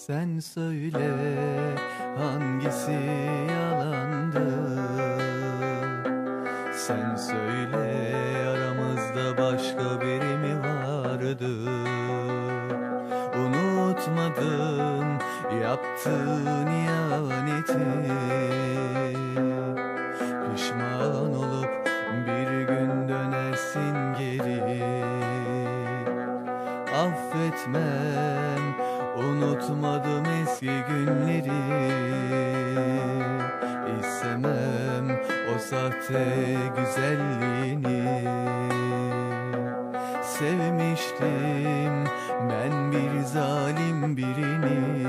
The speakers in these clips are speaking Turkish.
Sen söyle hangisi yalandı? Sen söyle aramızda başka biri mi vardı? Unutmadın yaptığın ihaneti. Pişman olup bir gün dönersin geri. Affetmem, unutmadım eski günleri. İstemem o sahte güzelliğini. Sevmiştim ben bir zalim birini.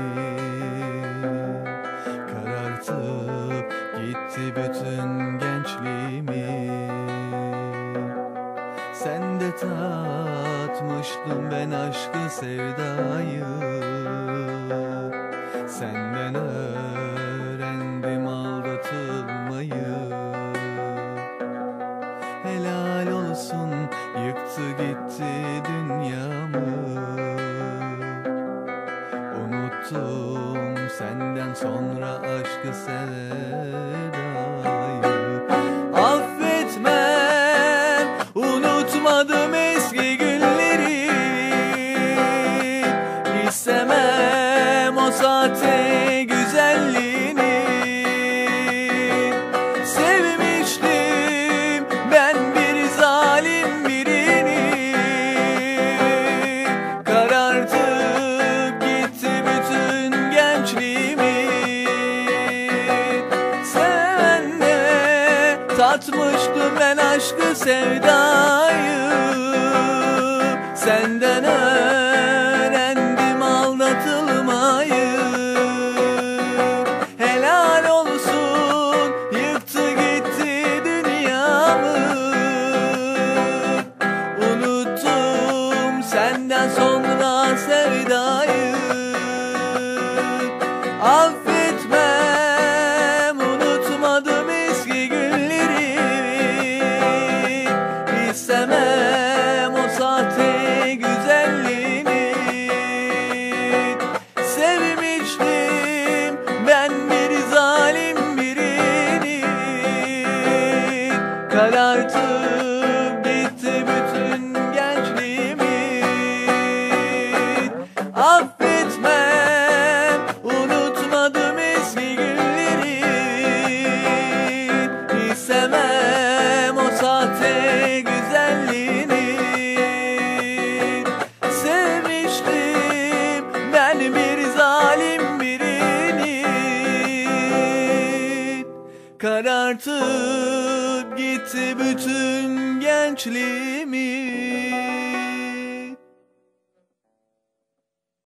Karartıp gitti bütün gençliğimi. Sen de tatmıştım ben aşkı sevdayı. Senden öğrendim aldatılmayı. Helal olsun yıktı gitti dünyamı. Unuttum senden sonra aşkı sevdayı. Affetmem, unutmadım eski günleri. İstemem o sahte güzelliğini. Sevmiştim ben bir zalim birini. Karartıp gitti bütün gençliğimi. Senle tatmıştım ben aşkı sevdayı. Senden öğrendim aldatılmayı. Helal olsun yıktı gitti dünyamı. Unuttum senden sonra sevdayı. Affetmem, unutmadım eski günleri. İstemem o sahte güzelliğini. Sevmiştim ben bir zalim birini. Karartıp gitti bütün gençliğimi. Affetmem, unutmadım eski günleri. İstemem o sahte güzelliğini. Sevmiştim ben bir zalim birini. Karartıp gitti bütün gençliğimi.